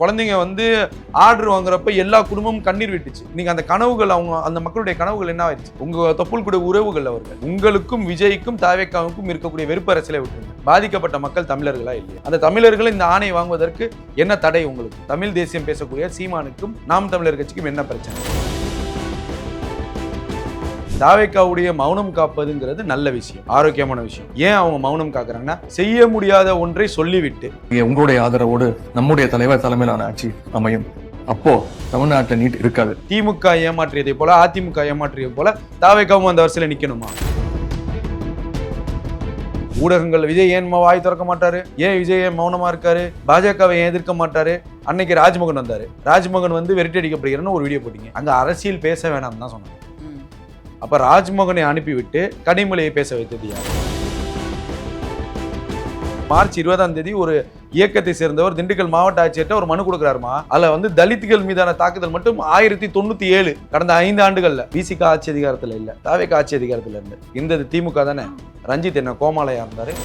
குழந்தைங்க வந்து ஆர்டர் வாங்குறப்ப எல்லா குடும்பமும் கண்ணீர் விட்டுச்சு. நீங்க அந்த கனவுகள் அவங்க அந்த மக்களுடைய கனவுகள் என்ன ஆயிடுச்சு? உங்க தொப்புள் கூட உறவுகள் அவர்கள். உங்களுக்கும் விஜய்க்கும் தாவேக்காவுக்கும் இருக்கக்கூடிய வெறுப்பு அரசியலை விட்டுருங்க. பாதிக்கப்பட்ட மக்கள் தமிழர்களா இல்லையா? அந்த தமிழர்கள் இந்த ஆணை வாங்குவதற்கு என்ன தடை உங்களுக்கு? தமிழ் தேசியம் பேசக்கூடிய சீமானுக்கும் நாம் தமிழர் கட்சிக்கும் என்ன பிரச்சனை? தாவேக்காவுடைய மௌனம் காப்பதுங்கிறது நல்ல விஷயம், ஆரோக்கியமான விஷயம். ஏன் அவங்க மௌனம் காக்குறாங்கன்னா, செய்ய முடியாத ஒன்றை சொல்லிவிட்டு உங்களுடைய ஆதரவோடு நம்முடைய தலைவர் தலைமையிலான ஆட்சி அமையும். அப்போ தமிழ்நாட்டில் நீட் இருக்காது. திமுக ஏமாற்றியதை போல அதிமுக ஏமாற்றியதை போல தாவேக்காவும் அந்த வரிசையில நிக்கணுமா? ஊடகங்கள் விஜய் ஏன் வாய் திறக்க மாட்டாரு, ஏன் விஜய் ஏன் மௌனமா இருக்காரு, பாஜகவை ஏன் எதிர்க்க மாட்டாரு? அன்னைக்கு ராஜ்மோகன் வந்தாரு, ராஜ்மோகன் வந்து விரட்டி அடிக்கப்படுகிறன்னு ஒரு வீடியோ போட்டீங்க. அங்க அரசியல் பேச வேணாம் தான் சொன்னாங்க. அப்ப ராஜ்மோகனை அனுப்பிவிட்டு கனிமொழியை பேச வைத்தது யார்? மார்ச் 20ஆம் தேதி ஒரு இயக்கத்தை சேர்ந்தவர் திண்டுக்கல் மாவட்ட ஆட்சியர்கிட்ட ஒரு மனு கொடுக்குறாருமா. அதுல வந்து தலித்துகள் மீதான தாக்குதல் மட்டும் 1097 கடந்த 5 ஆண்டுகள்ல. விசிக ஆட்சி அதிகாரத்துல இல்ல, தாவேக்கா ஆட்சி அதிகாரத்துல இருந்து. இந்த திமுக தானே. ரஞ்சித் என்ன கோமாலையா இருந்தாரு?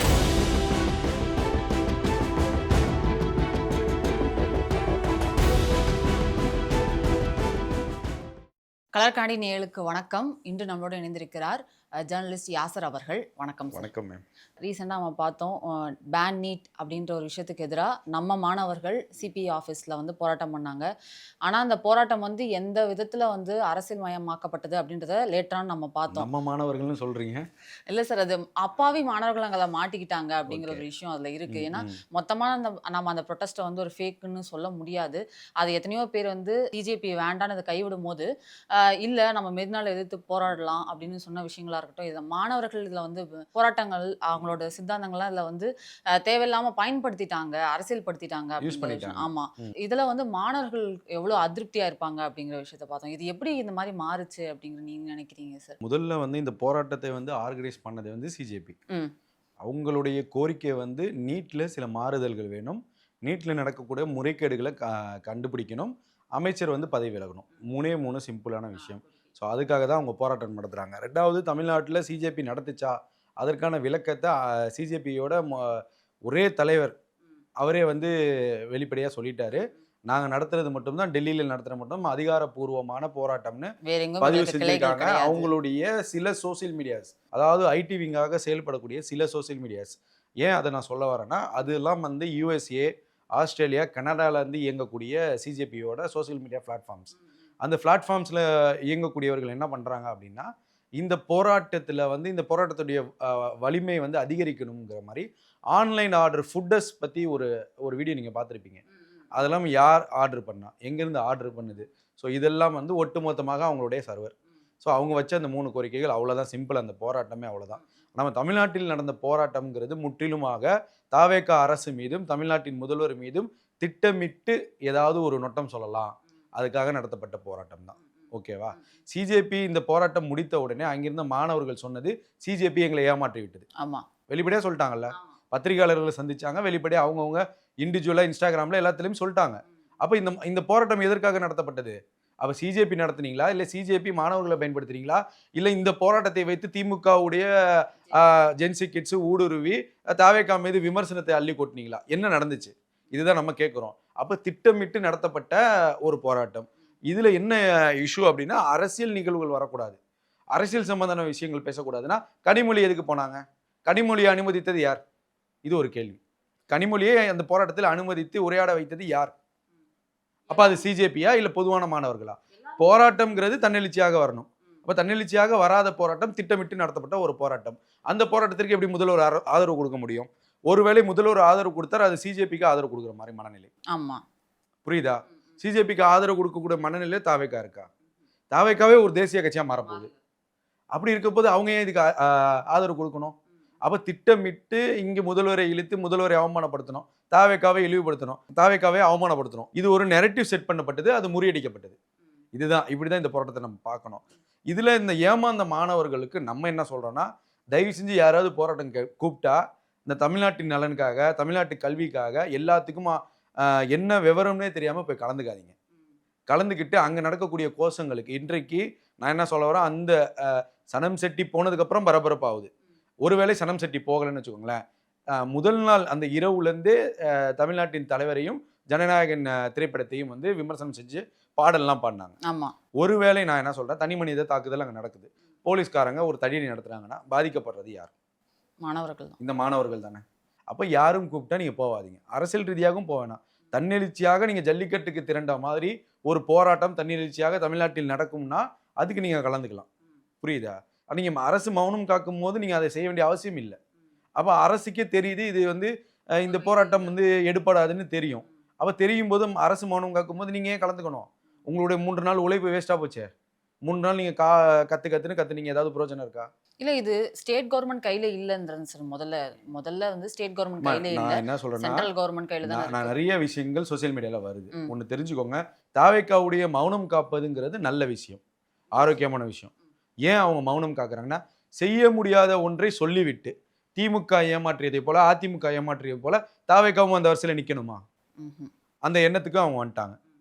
கலர்காண்டி நேயலுக்கு வணக்கம். இன்று நம்மளோட இணைந்திருக்கிறார் ஜேர்னலிஸ்ட் யாசர் அவர்கள். வணக்கம் சார். வணக்கம் மேம். ரீசெண்டாக நம்ம பார்த்தோம், பேன் நீட் அப்படின்ற ஒரு விஷயத்துக்கு எதிராக நம்ம மாணவர்கள் சிபிஐ ஆஃபீஸில் வந்து போராட்டம் பண்ணாங்க. ஆனால் அந்த போராட்டம் வந்து எந்த விதத்தில் வந்து அரசியல் மயமாக்கப்பட்டது அப்படின்றத லேட்டராக நம்ம பார்த்தோம். நம்ம மாணவர்கள்னு சொல்றீங்க? இல்லை சார், அது அப்பாவி மாணவர்கள் அங்கே மாட்டிக்கிட்டாங்க அப்படிங்கிற ஒரு விஷயம் அதில் இருக்குது. ஏன்னா மொத்தமான நம்ம அந்த ப்ரொட்டஸ்ட்டை வந்து ஒரு ஃபேக்குன்னு சொல்ல முடியாது. அது எத்தனையோ பேர் வந்து பிஜேபி வேண்டான்னு அதை கைவிடும் போது இல்லை நம்ம மெரினால எதிர்த்து போராடலாம் அப்படின்னு சொன்ன விஷயங்களா இருக்கட்டும். இதில் மாணவர்கள் இதில் வந்து போராட்டங்கள் அவங்களோட சித்தாந்தங்கள்லாம் இதில் வந்து தேவையில்லாமல் பயன்படுத்திட்டாங்க, அரசியல் படுத்திட்டாங்க. ஆமா, இதில் வந்து மாணவர்கள் எவ்வளோ அதிருப்தியா இருப்பாங்க அப்படிங்கிற விஷயத்த பார்த்தோம். இது எப்படி இந்த மாதிரி மாறுச்சு அப்படிங்கிற நீங்க நினைக்கிறீங்க சார்? முதல்ல வந்து இந்த போராட்டத்தை வந்து ஆர்கனைஸ் பண்ணது வந்து சிஜேபி. அவங்களுடைய கோரிக்கை வந்து நீட்ல சில மாறுதல்கள் வேணும், நீட்ல நடக்கக்கூடிய முறைகேடுகளை கண்டுபிடிக்கணும், அமைச்சர் வந்து பதவி விலகணும். 3 சிம்பிளான விஷயம். ஸோ அதுக்காக தான் அவங்க போராட்டம் நடத்துகிறாங்க. ரெண்டாவது, தமிழ்நாட்டில் சிஜேபி நடத்துச்சா அதற்கான விளக்கத்தை சிஜேபியோட ஒரே தலைவர் அவரே வந்து வெளிப்படையாக சொல்லிட்டாரு. நாங்கள் நடத்துறது மட்டும்தான், டெல்லியில் நடத்துகிற மட்டும் அதிகாரப்பூர்வமான போராட்டம்னு பதிவு செஞ்சுருக்காங்க. அவங்களுடைய சில சோசியல் மீடியாஸ், அதாவது ஐடி விங்காக செயல்படக்கூடிய சில சோசியல் மீடியாஸ். ஏன் அதை நான் சொல்ல வரேன்னா, அதெல்லாம் வந்து யூஎஸ்ஏ, ஆஸ்திரேலியா, கனடாவிலேருந்து இயங்கக்கூடிய சிஜேபியோட சோசியல் மீடியா பிளாட்ஃபார்ம்ஸ். அந்த பிளாட்ஃபார்ம்ஸில் இயங்கக்கூடியவர்கள் என்ன பண்ணுறாங்க அப்படின்னா, இந்த போராட்டத்தில் வந்து இந்த போராட்டத்துடைய வலிமை வந்து அதிகரிக்கணுங்கிற மாதிரி ஆன்லைன் ஆர்டர் ஃபுட்டஸ் பற்றி ஒரு வீடியோ நீங்கள் பார்த்துருப்பீங்க. அதெல்லாம் யார் ஆர்டர் பண்ணா, எங்கேருந்து ஆர்டர் பண்ணுது, ஸோ இதெல்லாம் வந்து ஒட்டுமொத்தமாக அவங்களுடைய சர்வர். ஸோ அவங்க வச்ச அந்த 3 கோரிக்கைகள் அவ்வளோதான், சிம்பிள். அந்த போராட்டமே அவ்வளோதான். நம்ம தமிழ்நாட்டில் நடந்த போராட்டம்ங்கிறது முற்றிலுமாக தாவேக்கா அரசு மீதும் தமிழ்நாட்டின் முதல்வர் மீதும் திட்டமிட்டு ஏதாவது ஒரு நொட்டம் சொல்லலாம், அதுக்காக நடத்தப்பட்ட போராட்டம் தான். ஓகேவா? சிஜேபி இந்த போராட்டம் முடித்த உடனே அங்கிருந்த மாணவர்கள் சொன்னது, சிஜேபி எங்களை ஏமாற்றி விட்டது. ஆமாம், வெளிப்படையாக சொல்லிட்டாங்கல்ல. பத்திரிகையாளர்களை சந்திச்சாங்க, வெளிப்படையாக அவங்கவுங்க இண்டிவிஜுவலாக இன்ஸ்டாகிராமில் எல்லாத்துலேயும் சொல்லிட்டாங்க. அப்போ இந்த போராட்டம் எதற்காக நடத்தப்பட்டது? அப்போ சிஜேபி நடத்துனீங்களா, இல்லை சிஜேபி மாணவர்களை பயன்படுத்துறீங்களா, இல்லை இந்த போராட்டத்தை வைத்து திமுகவுடைய ஜென்சி கிட்ஸு ஊடுருவி தாவேக்கா மீது விமர்சனத்தை அள்ளி கொட்டினீங்களா? என்ன நடந்துச்சு? இதுதான் நம்ம கேட்குறோம். அப்போ திட்டமிட்டு நடத்தப்பட்ட ஒரு போராட்டம். இதில் என்ன இஷ்யூ அப்படின்னா, அரசியல் நிகழ்வுகள் வரக்கூடாது, அரசியல் சம்பந்தமான விஷயங்கள் பேசக்கூடாதுன்னா கனிமொழி எதுக்கு போனாங்க? கனிமொழியை அனுமதித்தது யார்? இது ஒரு கேள்வி. கனிமொழியை அந்த போராட்டத்தில் அனுமதித்து உரையாட வைத்தது யார்? அப்போ அது சிஜேபியா இல்லை பொதுவான மாணவர்களா? போராட்டம்ங்கிறது தன்னெழுச்சியாக வரணும். அப்போ தன்னெழுச்சியாக வராத போராட்டம் திட்டமிட்டு நடத்தப்பட்ட ஒரு போராட்டம். அந்த போராட்டத்திற்கு எப்படி முதல்வர் ஆதரவு கொடுக்க முடியும்? ஒருவேளை முதல்வர் ஆதரவு கொடுத்தார், அது சிஜேபிக்கு ஆதரவு கொடுக்குற மாதிரி மனநிலை. ஆமா, புரியுதா? சிஜேபிக்கு ஆதரவு கொடுக்கக்கூடிய மனநிலை தாவேக்கா இருக்கா? தாவேக்காவே ஒரு தேசிய கட்சியாக மாறப்போகுது. அப்படி இருக்க போது அவங்க ஏன் இதுக்கு ஆதரவு கொடுக்கணும்? அப்போ திட்டமிட்டு இங்கே முதல்வரை இழுத்து முதல்வரை அவமானப்படுத்தணும், தாவேக்காவை இழிவுபடுத்தணும், தாவேக்காவை அவமானப்படுத்தணும். இது ஒரு நெரட்டிவ் செட் பண்ணப்பட்டது, அது முறியடிக்கப்பட்டது. இதுதான், இப்படிதான் இந்த போராட்டத்தை நம்ம பார்க்கணும். இதில் இந்த ஏமாந்த மாணவர்களுக்கு நம்ம என்ன சொல்கிறோன்னா, தயவு செஞ்சு யாராவது போராட்டம் கூப்பிட்டா இந்த தமிழ்நாட்டின் நலனுக்காக, தமிழ்நாட்டு கல்விக்காக, எல்லாத்துக்கும் என்ன விவரம்னே தெரியாமல் போய் கலந்துக்காதீங்க. கலந்துக்கிட்டு அங்கே நடக்கக்கூடிய கோஷங்களுக்கு, இன்றைக்கு நான் என்ன சொல்ல வரேன், அந்த சனம் செட்டி போனதுக்கப்புறம் பரபரப்பாகுது. ஒருவேளை சனம் செட்டி போகலைன்னு வச்சுக்கோங்களேன், முதல் நாள் அந்த இரவுலேருந்தே தமிழ்நாட்டின் தலைவரையும் ஜனநாயகன் திரைப்படத்தையும் வந்து விமர்சனம் செஞ்சு பாடல்லாம் பாடினாங்க. ஆமா. ஒருவேளை நான் என்ன சொல்றேன், தனி மனித தாக்குதல் அங்கே நடக்குது, போலீஸ்காரங்க ஒரு தடியடி நடத்துறாங்கன்னா பாதிக்கப்படுறது யார்? மாணவர்கள் தான். இந்த மாணவர்கள் தானே. அப்போ யாரும் கூப்பிட்டா நீங்கள் போகாதீங்க. அரசியல் ரீதியாகவும் போக வேணாம். தன்னெழுச்சியாக நீங்கள் ஜல்லிக்கட்டுக்கு திரண்ட மாதிரி ஒரு போராட்டம் தன்னெழுச்சியாக தமிழ்நாட்டில் நடக்கும்னா அதுக்கு நீங்கள் கலந்துக்கலாம். புரியுதா? நீங்கள் அரசு மௌனம் காக்கும் போது நீங்கள் அதை செய்ய வேண்டிய அவசியம் இல்லை. அப்போ அரசுக்கே தெரியுது இது வந்து இந்த போராட்டம் வந்து எடுப்படாதுன்னு தெரியும். அப்போ தெரியும் போதும் அரசு மௌனம் காக்கும் போது நீங்கள் ஏன் கலந்துக்கணும்? உங்களுடைய 3 நாள் உழைப்பு வேஸ்ட்டாக போச்சே. 3 நாள் நீங்கள் கற்றுனீங்க, ஏதாவது பிரயோஜனம் இருக்கா? இல்ல இது ஸ்டேட் கவர்மெண்ட் கையில இல்லன்றது சார். முதல்ல வந்து ஸ்டேட் கவர்மெண்ட் கையில இல்ல, நான் என்ன சொல்றேன்னா, சென்ட்ரல் கவர்மெண்ட் கையில தான் நான் இருக்கு. நிறைய விஷயங்கள் சோசியல் மீடியால வருது. ஒன்று தெரிஞ்சுக்கோங்க, தாவேக்காவுடைய மௌனம் காப்பதுங்கிறது நல்ல விஷயம், ஆரோக்கியமான விஷயம். ஏன் அவங்க மௌனம் காக்குறாங்கன்னா, செய்ய முடியாத ஒன்றை சொல்லிவிட்டு திமுக ஏமாற்றியதை போல அதிமுக ஏமாற்றியதை போல தாவேக்காவும் அந்த வரிசையில் நிற்கணுமா? அந்த எண்ணத்துக்கு அவங்க வந்துட்டாங்க.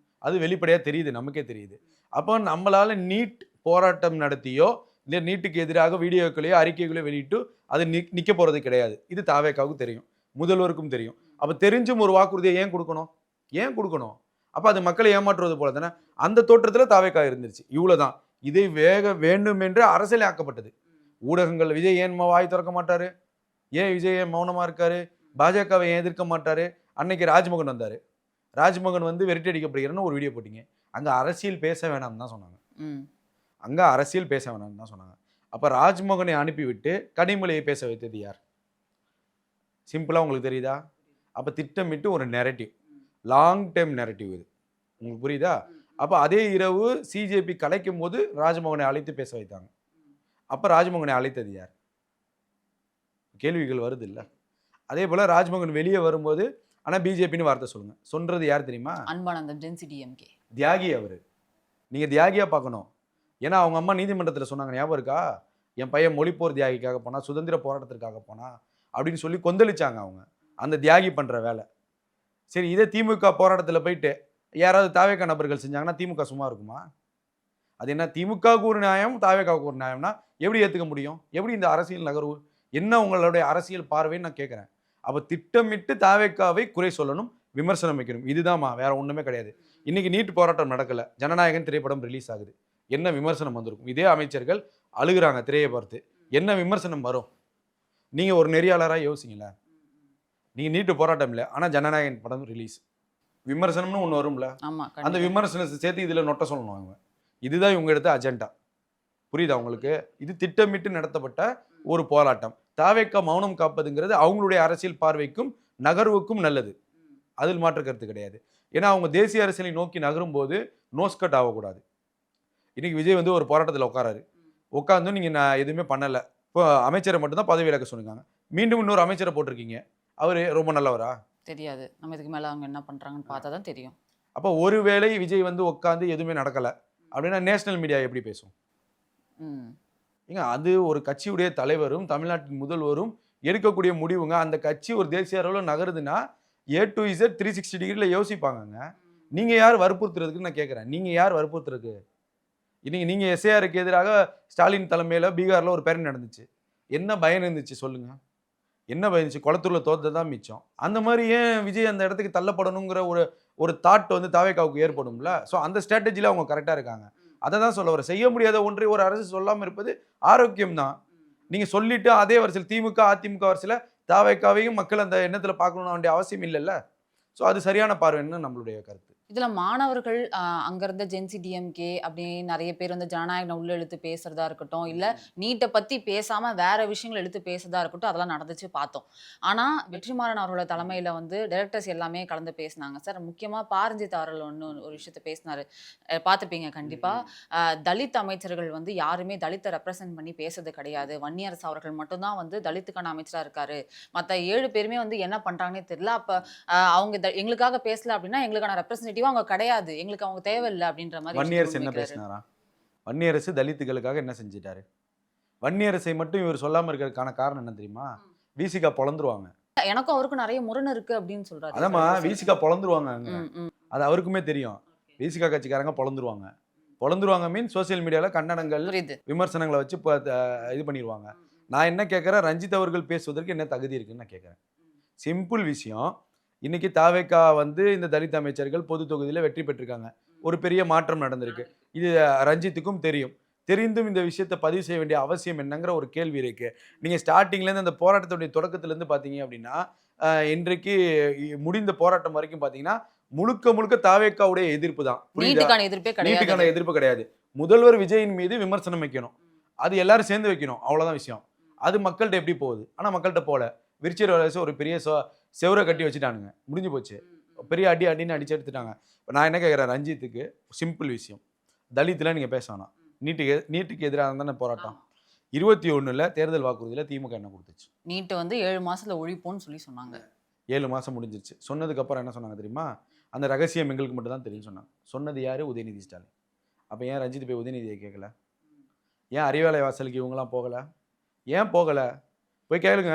அது வெளிப்படையா தெரியுது, நமக்கே தெரியுது. அப்போ நம்மளால நீட் போராட்டம் நடத்தியோ இல்லை நீட்டுக்கு எதிராக வீடியோக்களையோ அறிக்கைகளையோ வெளியிட்டு அது நிற்க போகிறது கிடையாது. இது தாவேக்காவுக்கும் தெரியும், முதல்வருக்கும் தெரியும். அப்போ தெரிஞ்சும் ஒரு வாக்குறுதியை ஏன் கொடுக்கணும்? அப்போ அது மக்களை ஏமாற்றுவது போல தானே. அந்த தோற்றத்தில் தாவேக்கா இருந்துருச்சு. இவ்வளோதான். இதை வேண்டும் என்று அரசியல் ஆக்கப்பட்டது. ஊடகங்கள் விஜய் ஏன் வாய் திறக்க மாட்டாரு? ஏன் விஜய் ஏன் மௌனமாக இருக்காரு? பாஜகவை ஏன் எதிர்க்க மாட்டாரு? அன்னைக்கு ராஜ்மோகன் வந்தார். ராஜ்மோகன் வந்து விரட்டி அடிக்கப்படுகிறன்னு ஒரு வீடியோ போட்டிங்க. அங்கே அரசியல் பேச வேணாம்னு தான் சொன்னாங்க. அப்போ ராஜ்மோகனை அனுப்பிவிட்டு கனிமொழியை பேச வைத்தது யார்? சிம்பிளாக உங்களுக்கு தெரியுதா? அப்போ திட்டமிட்டு ஒரு நெரட்டிவ், லாங் டேர்ம் நெரட்டிவ் இது. உங்களுக்கு புரியுதா? அப்போ அதே இரவு சிஜேபி கலைக்கும் போது ராஜ்மோகனை அழைத்து பேச வைத்தாங்க. அப்போ ராஜ்மோகனை அழைத்தது யார்? கேள்விகள் வருது இல்லை? அதே போல் ராஜ்மோகன் வெளியே வரும்போது ஆனால் பிஜேபின்னு வார்த்தை சொல்றது யார் தெரியுமா? அன்பானந்தம், ஜென்சி டிஎம்கே தியாகி. அவர் நீங்கள் தியாகியாக பார்க்கணும். ஏன்னா அவங்க அம்மா நீதிமன்றத்தில் சொன்னாங்க, ஞாபகம் இருக்கா? என் பையன் மொழிப்போர் தியாகிக்காக போனா, சுதந்திர போராட்டத்திற்காக போனா அப்படின்னு சொல்லி கொந்தளிச்சாங்க அவங்க. அந்த தியாகி பண்ணுற வேலை. சரி, இதே திமுக போராட்டத்தில் போயிட்டு யாராவது தாவேக்கா நபர்கள் செஞ்சாங்கன்னா திமுக சும்மா இருக்குமா? அது என்ன, திமுகவுக்கு ஒரு நியாயம் தாவேக்காவுக்கு ஒரு நியாயம்னா எப்படி ஏற்றுக்க முடியும்? எப்படி இந்த அரசியல் நகர்வு? என்ன உங்களுடைய அரசியல் பார்வைன்னு நான் கேட்குறேன். அப்போ திட்டமிட்டு தாவேக்காவை குறை சொல்லணும், விமர்சனம் வைக்கணும். இதுதான்மா, வேற ஒன்றுமே கிடையாது. இன்னைக்கு நீட் போராட்டம் நடக்கலை, ஜனநாயகன் திரைப்படம் ரிலீஸ் ஆகுது. என்ன விமர்சனம் வந்திருக்கும்? இதே அமைச்சர்கள் அழுகுறாங்க திரையை பார்த்து. என்ன விமர்சனம் வரும்? நீங்கள் ஒரு நெறியாளராக யோசிங்களேன். நீங்கள் நீட்டு போராட்டம் இல்லை, ஆனால் ஜனநாயகன் படம் ரிலீஸ், விமர்சனம்னு ஒன்று வரும்ல. அந்த விமர்சனத்தை சேர்த்து இதில் நொட்ட சொல்லணும் அவங்க. இதுதான் இவங்க எடுத்த அஜெண்டா. புரியுதா உங்களுக்கு? இது திட்டமிட்டு நடத்தப்பட்ட ஒரு போராட்டம். தாவேக்கா மௌனம் காப்பதுங்கிறது அவங்களுடைய அரசியல் பார்வைக்கும் நகர்வுக்கும் நல்லது, அதில் மாற்று கருத்து கிடையாது. ஏன்னா அவங்க தேசிய அரசியலை நோக்கி நகரும் போது நோஸ்கட் ஆகக்கூடாது. இன்னைக்கு விஜய் வந்து ஒரு போராட்டத்தில் உட்காந்து நீங்கள் நான் எதுவுமே பண்ணலை, இப்போ அமைச்சரை மட்டும்தான் பதவி விலக்க சொன்னாங்க. மீண்டும் இன்னொரு அமைச்சரை போட்டிருக்கீங்க, அவர் ரொம்ப நல்லவரா? தெரியாது. நம்ம இதுக்கு மேலே அவங்க என்ன பண்ணுறாங்கன்னு பார்த்தா தான் தெரியும். அப்போ ஒருவேளை விஜய் வந்து உட்காந்து எதுவுமே நடக்கலை அப்படின்னா நேஷனல் மீடியா எப்படி பேசும்? ஏங்க, அது ஒரு கட்சியுடைய தலைவரும் தமிழ்நாட்டின் முதல்வரும் எடுக்கக்கூடிய முடிவுங்க. அந்த கட்சி ஒரு தேசிய அளவில் நகருதுன்னா A to Z 360 டிகிரியில் யோசிப்பாங்கங்க. நீங்கள் யார் வற்புறுத்துறதுக்குன்னு நான் கேட்குறேன். நீங்கள் யார் வற்புறுத்துறதுக்கு? இன்னைக்கு நீங்கள் எஸ்ஏஆருக்கு எதிராக ஸ்டாலின் தலைமையில் பீகாரில் ஒரு பேரணி நடந்துச்சு. என்ன பயன் இருந்துச்சு சொல்லுங்கள்? என்ன பயந்துச்சு? குளத்தூரில் தோற்றது தான் மிச்சம். அந்த மாதிரி ஏன் விஜய் அந்த இடத்துக்கு தள்ளப்படணுங்கிற ஒரு தாட் வந்து தாவேக்காவுக்கு ஏற்படும்ல. ஸோ அந்த ஸ்ட்ராட்டஜியில் அவங்க கரெக்டாக இருக்காங்க. அதை தான் சொல்ல வர. செய்ய முடியாத ஒன்றை ஒரு அரசு சொல்லாமல் இருப்பது ஆரோக்கியம் தான். நீங்கள் சொல்லிட்டு அதே வரிசையில் திமுக அதிமுக வரிசையில் தாவேக்காவையும் மக்கள் அந்த எண்ணத்தில் பார்க்கணும்னு வேண்டிய அவசியம் இல்லைல்ல. ஸோ அது சரியான பார்வைன்னு நம்மளுடைய கருத்து. இதில் மாணவர்கள் அங்கே இருந்த ஜென்சி டிஎம்கே அப்படி நிறைய பேர் வந்து ஜனநாயகம் உள்ள இழுத்து பேசுறதா இருக்கட்டும், இல்லை நீட்டை பற்றி பேசாமல் வேற விஷயங்கள் எடுத்து பேசுறதா இருக்கட்டும், அதெல்லாம் நடந்துச்சு பார்த்தோம். ஆனால் வெற்றிமாறன் அவர்களோட தலைமையில் வந்து டைரக்டர்ஸ் எல்லாமே கலந்து பேசினாங்க சார். முக்கியமாக பாரஞ்சித் அவர்கள் ஒரு விஷயத்த பேசினார், பார்த்துப்பீங்க கண்டிப்பாக. தலித் அமைச்சர்கள் வந்து யாருமே தலித்தை ரெப்ரசன்ட் பண்ணி பேசுறது கிடையாது. வன்னியரசு அவர்கள் மட்டும்தான் வந்து தலித்துக்கான அமைச்சராக இருக்காரு. மற்ற 7 பேருமே வந்து என்ன பண்ணுறாங்கன்னே தெரியல. அப்போ அவங்க எங்களுக்காக பேசல அப்படின்னா எங்களுக்கான ரெப்ரசன்டேட்டிவ் அவங்க கிடையாது, எங்களுக்கு அவங்க தேவையில்லை அப்படின்ற மாதிரி. வன்னியரசு என்ன பேசினாரா? வன்னியரசு தலித்துகளுக்காக என்ன செஞ்சிட்டாரு? வன்னியரசை மட்டும் இவர் சொல்லாம இருக்கிறதுக்கான காரணம் என்ன தெரியுமா? விசிகா பொளந்துருவாங்க. எனக்கும் அவருக்கும் நிறைய முரண் இருக்கு அப்படின்னு சொல்றாரு. அதாம்மா, விசிகா பொளந்துருவாங்க. அது அவருக்குமே தெரியும். விசிகா கட்சிக்காரங்க பொளந்துருவாங்க மீன் சோசியல் மீடியால கண்டனங்கள் விமர்சனங்களை வச்சு இது பண்ணிடுவாங்க. நான் என்ன கேட்குறேன், ரஞ்சித் அவர்கள் பேசுவதற்கு என்ன தகுதி இருக்குன்னு நான் கேட்குறேன். சிம்பிள் விஷயம். இன்னைக்கு தாவேக்கா வந்து இந்த தலித் அமைச்சர்கள் பொது தொகுதியில் வெற்றி பெற்றிருக்காங்க. ஒரு பெரிய மாற்றம் நடந்திருக்கு. இது ரஞ்சித்துக்கும் தெரியும். தெரிந்தும் இந்த விஷயத்தை பதிவு செய்ய வேண்டிய அவசியம் என்னங்கிற ஒரு கேள்வி இருக்கு. நீங்க ஸ்டார்டிங்லேருந்து அந்த போராட்டத்துடைய தொடக்கத்திலேருந்து பார்த்தீங்க அப்படின்னா, இன்றைக்கு முடிந்த போராட்டம் வரைக்கும் பார்த்தீங்கன்னா, முழுக்க முழுக்க தாவேக்காவுடைய எதிர்ப்பு தான். புரியுதா? நீட்டுக்கான எதிர்ப்பே கிடையாது. நீட்டுக்கான எதிர்ப்பு கிடையாது. முதல்வர் விஜயின் மீது விமர்சனம் வைக்கணும். அது எல்லாரும் சேர்ந்து வைக்கணும். அவ்வளோதான் விஷயம். அது மக்கள்கிட்ட எப்படி போகுது? ஆனா மக்கள்கிட்ட போல. விருச்சிக வலசு ஒரு பெரிய செவுர கட்டி வச்சுட்டானுங்க. முடிஞ்சு போச்சு. பெரிய அடின்னு அடிச்சு எடுத்துட்டாங்க. இப்போ நான் என்ன கேட்குறேன் ரஞ்சித்துக்கு, சிம்பிள் விஷயம். தலித்தில் நீங்க பேச வேணாம். நீட்டுக்கு எதிராக தானே போராட்டம். 21ல் தேர்தல் வாக்குறுதியில் திமுக என்ன கொடுத்துச்சு? நீட்டு வந்து 7 மாசத்துல ஒழிப்போம்னு சொல்லி சொன்னாங்க. 7 மாசம் முடிஞ்சிருச்சு. சொன்னதுக்கு அப்புறம் என்ன சொன்னாங்க தெரியுமா? அந்த ரகசியம் எங்களுக்கு மட்டும் தான் தெரியும் சொன்னாங்க. சொன்னது யாரு? உதயநிதி ஸ்டாலின். அப்போ ஏன் ரஞ்சித் போய் உதயநிதியை கேட்கல? ஏன் அறிவாலய வாசலுக்கு இவங்கெல்லாம் போகல? ஏன் போகல? போய் கேளுங்க.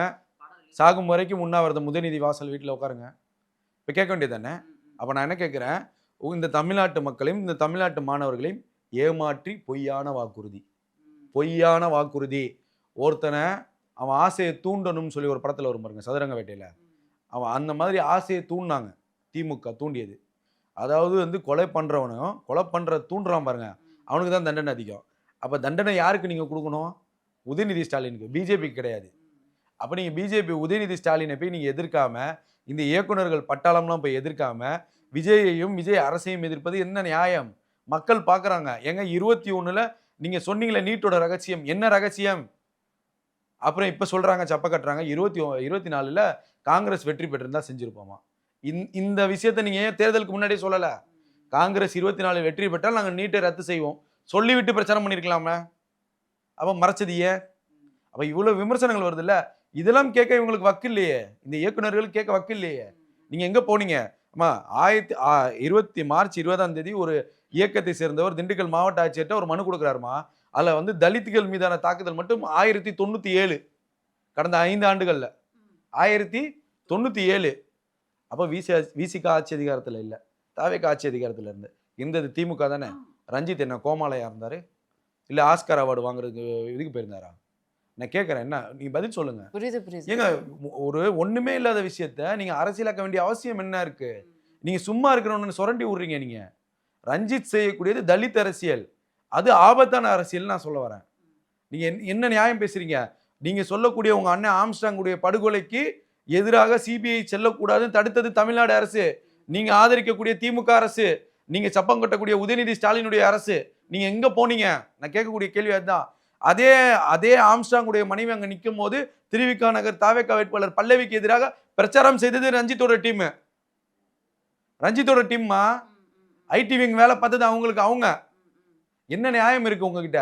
சாகும் வரைக்கும் உண்ணாவிரதம் உதயநிதி வாசல் வீட்டில் உட்காருங்க. இப்போ கேட்க வேண்டியது தானே? அப்போ நான் என்ன கேட்குறேன், இந்த தமிழ்நாட்டு மக்களையும் இந்த தமிழ்நாட்டு மாணவர்களையும் ஏமாற்றி பொய்யான வாக்குறுதி ஒருத்தனை அவன் ஆசையை தூண்டணும்னு சொல்லி ஒரு படத்தில் வரும் பாருங்க, சதுரங்க வேட்டையில். அவன் அந்த மாதிரி ஆசையை தூண்டினாங்க. திமுக தூண்டியது. அதாவது வந்து கொலை பண்ணுறவனும் கொலை பண்ணுற தூண்டுறான் பாருங்க, அவனுக்கு தான் தண்டனை அதிகம். அப்போ தண்டனை யாருக்கு நீங்கள் கொடுக்கணும்? உதயநிதி ஸ்டாலினுக்கு, பிஜேபிக்கு கிடையாது. அப்போ நீங்கள் பிஜேபி உதயநிதி ஸ்டாலினை போய் நீங்கள் எதிர்க்காம, இந்த இயக்குநர்கள் பட்டாளம்லாம் போய் எதிர்க்காம, விஜயையும் விஜய் அரசையும் எதிர்ப்பது என்ன நியாயம்? மக்கள் பார்க்குறாங்க. ஏங்க 21ல் நீங்கள் சொன்னீங்களே நீட்டோட ரகசியம், என்ன ரகசியம்? அப்புறம் இப்போ சொல்கிறாங்க சப்ப கட்டுறாங்க 24ல் காங்கிரஸ் வெற்றி பெற்றிருந்தா செஞ்சுருப்போமா? இந்த விஷயத்தை நீங்கள் ஏன் தேர்தலுக்கு முன்னாடியே சொல்லலை? காங்கிரஸ் 24 வெற்றி பெற்றால் நாங்கள் நீட்டை ரத்து செய்வோம் சொல்லிவிட்டு பிரச்சாரம் பண்ணியிருக்கலாமே. அப்போ மறைச்சது ஏன்? அப்போ இவ்வளோ விமர்சனங்கள் வருது இல்லை? இதெல்லாம் கேட்க இவங்களுக்கு வக்கு இல்லையே, இந்த இயக்குநர்கள் கேட்க வக்கு இல்லையே. நீங்கள் எங்கே போனீங்க? அம்மா மார்ச் 20ஆம் ஒரு இயக்கத்தை சேர்ந்தவர் திண்டுக்கல் மாவட்ட ஆட்சியர்கிட்ட ஒரு மனு கொடுக்குறாருமா. அதில் வந்து தலித்துகள் மீதான தாக்குதல் மட்டும் 1097 கடந்த 5 ஆண்டுகளில் 1097. அப்போ விசிக ஆட்சி அதிகாரத்தில் இல்லை, தாவேக்கா ஆட்சி அதிகாரத்தில் இருந்து இருந்தது திமுக தானே. ரஞ்சித் என்ன கோமாளையா இருந்தார்? இல்லை ஆஸ்கார் அவார்டு வாங்குறதுக்கு இதுக்கு போயிருந்தாரா? நான் கேட்குறேன், என்ன நீ பதில் சொல்லுங்க. புரியுது. ஏங்க ஒரு ஒண்ணுமே இல்லாத விஷயத்த நீங்க அரசியலாக்க வேண்டிய அவசியம் என்ன இருக்கு? நீங்க சும்மா இருக்கிறவன்னு சுரண்டி விடுறீங்க. நீங்க ரஞ்சித் செய்யக்கூடியது தலித் அரசியல், அது ஆபத்தான அரசியல் நான் சொல்ல வரேன். நீங்க என்ன நியாயம் பேசுறீங்க? நீங்க சொல்லக்கூடிய உங்க அண்ணன் ஆம்ஸ்டாங்குடைய படுகொலைக்கு எதிராக சிபிஐ செல்லக்கூடாதுன்னு தடுத்தது தமிழ்நாடு அரசு. நீங்க ஆதரிக்கக்கூடிய திமுக அரசு, நீங்க சப்பம் கட்டக்கூடிய உதயநிதி ஸ்டாலினுடைய அரசு. நீங்க எங்க போனீங்க? நான் கேட்கக்கூடிய கேள்வி அதுதான். அதே ஆம்ஸ்டாங்குடைய மனைவி அங்க நிற்கும் போது திருவிக நகர் தாவேக்கா வேட்பாளர் பல்லவிக்கு எதிராக பிரச்சாரம் செய்தது ரஞ்சித்தோட டீம்மா. ஐடி விங் வேலை பார்த்தது அவங்களுக்கு. அவங்க என்ன நியாயம் இருக்கு உங்ககிட்ட?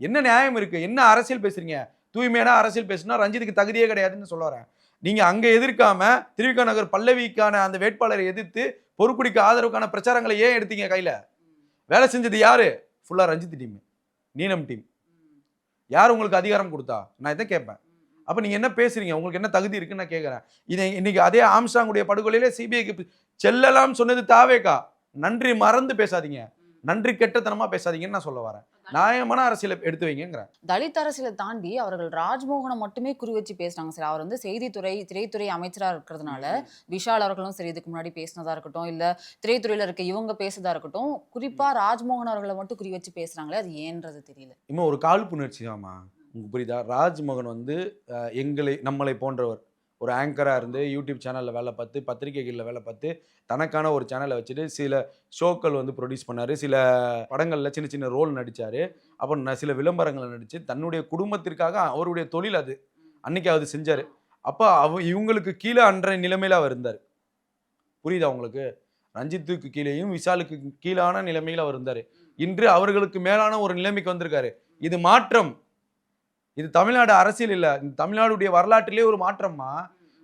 என்ன நியாயம் இருக்கு? என்ன அரசியல் பேசுறீங்க? தூய்மையான அரசியல் பேசுனா ரஞ்சித்துக்கு தகுதியே கிடையாதுன்னு சொல்ல வரேன். நீங்க அங்க எதிர்க்காம திருவிக நகர் பல்லவிக்கான அந்த வேட்பாளரை எதிர்த்து பொறுக்குடிக்கு ஆதரவுக்கான பிரச்சாரங்களை ஏன் எடுத்தீங்க கையில? வேலை செஞ்சது யாரு? ஃபுல்லா ரஞ்சித் டீம், நீலம் டீம். யார் உங்களுக்கு அதிகாரம் கொடுத்தா? நான் இதை கேட்பேன். அப்ப நீங்க என்ன பேசுறீங்க? உங்களுக்கு என்ன தகுதி இருக்குன்னு நான் கேட்கிறேன். இதை இன்னைக்கு அதே ஆம்ஸ்டாங்குடைய படுகொலையிலே சிபிஐக்கு செல்லலாம் சொன்னது தாவேக்கா. நன்றி மறந்து பேசாதீங்க, நன்றி கெட்டத்தனமா பேசாதீங்கன்னு நான் சொல்ல வரேன். நியாயமான அரசியலை எடுத்து வைங்கிறேன். தலித் அரசியலை தாண்டி அவர்கள் ராஜ்மோகனை மட்டுமே குறி வச்சு பேசுறாங்க சார். அவர் வந்து செய்தித்துறை திரைத்துறை அமைச்சரா இருக்கிறதுனால விஷால் அவர்களும் சரி இதுக்கு முன்னாடி பேசினதா இருக்கட்டும், இல்ல திரைத்துறையில இருக்க இவங்க பேசுறதா இருக்கட்டும், குறிப்பா ராஜ்மோகன் அவர்களை மட்டும் குறி வச்சு பேசுறாங்களே, அது ஏன்றது தெரியல. இன்னும் ஒரு காழ்ப்புணர்ச்சி தாமா உங்களுக்கு புரியுதா? ராஜ்மோகன் வந்து நம்மளை போன்றவர் ஒரு ஆங்கராக இருந்து யூடியூப் சேனலில் வேலை பார்த்து, பத்திரிகைகளில் வேலை பார்த்து, தனக்கான ஒரு சேனலை வச்சுட்டு சில ஷோக்கள் வந்து ப்ரொடியூஸ் பண்ணார், சில படங்களில் சின்ன சின்ன ரோல் நடித்தார், அப்புறம் சில விளம்பரங்களை நடித்து தன்னுடைய குடும்பத்திற்காக அவருடைய தொழில் அது அன்னைக்கு அது செஞ்சார். அப்போ இவங்களுக்கு கீழே அன்றைய நிலைமையில் அவர் இருந்தார். புரியுதா உங்களுக்கு? ரஞ்சித்துக்கு கீழேயும் விஷாலுக்கு கீழான நிலைமையில் அவர் இருந்தார். இன்று அவர்களுக்கு மேலான ஒரு நிலைமைக்கு வந்திருக்காரு. இது மாற்றம். இது தமிழ்நாடு அரசியல் இல்லை, இந்த தமிழ்நாடுடைய வரலாற்றிலே ஒரு மாற்றம்மா.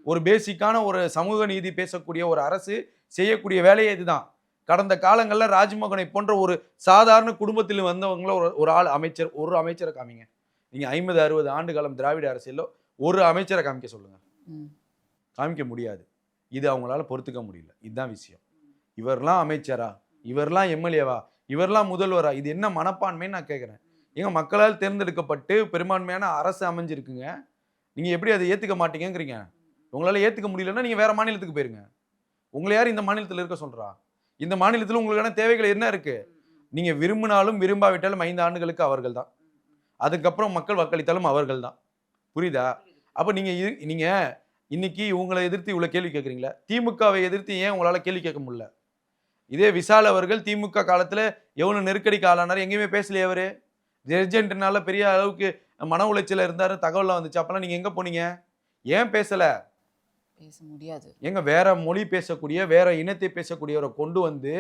ஒரு பேசிக்கான ஒரு சமூக நீதி பேசக்கூடிய ஒரு அரசு செய்யக்கூடிய வேலையே இதுதான். கடந்த காலங்களில் ராஜ்மோகனை போன்ற ஒரு சாதாரண குடும்பத்தில் வந்தவங்கள ஒரு ஆள் அமைச்சர், ஒரு அமைச்சரை காமிங்க. நீங்கள் 50-60 ஆண்டு காலம் திராவிட அரசியலோ ஒரு அமைச்சரை காமிக்க சொல்லுங்க. காமிக்க முடியாது. இது அவங்களால பொறுத்துக்க முடியல. இதுதான் விஷயம். இவரெல்லாம் அமைச்சரா? இவரெல்லாம் எம்எல்ஏவா? இவரெல்லாம் முதல்வரா? இது என்ன மனப்பான்மைன்னு நான் கேட்குறேன். எங்க மக்களால் தேர்ந்தெடுக்கப்பட்டு பெரும்பான்மையான அரசு அமைஞ்சிருக்குங்க. நீங்க எப்படி அதை ஏத்துக்க மாட்டீங்கிறீங்க? உங்களால ஏத்துக்க முடியலன்னா நீங்க வேற மாநிலத்துக்கு போயிருங்க. உங்களை யார் இந்த மாநிலத்தில் இருக்க சொல்றா? இந்த மாநிலத்தில் உங்களுக்கான தேவைகள் என்ன இருக்கு? நீங்க விரும்பினாலும் விரும்பாவிட்டாலும் 5 ஆண்டுகளுக்கு அவர்கள் தான். அதுக்கப்புறம் மக்கள் வாக்களித்தாலும் அவர்கள் தான். புரியுதா? அப்ப நீங்க இன்னைக்கு இவங்களை எதிர்த்து இவ்வளவு கேள்வி கேட்குறீங்களா? திமுகவை எதிர்த்து ஏன் உங்களால கேள்வி கேட்க முடியல? இதே விஷால் அவர்கள் திமுக காலத்துல எவ்வளவு நெருக்கடிக்கு ஆளானார், எங்கேயுமே பேசலையே அவரு. ஜெர்ஜென்ட்னால பெரிய அளவுக்கு மன உளைச்சல இருந்தாரு, தகவல்லாம் வந்துச்சு. அப்பெல்லாம் நீங்க எங்க போனீங்க? ஏன் பேசல? பேச முடியாது. எங்க வேற மொழி பேசக்கூடிய, வேற இனத்தை பேசக்கூடியவரை கொண்டு வந்து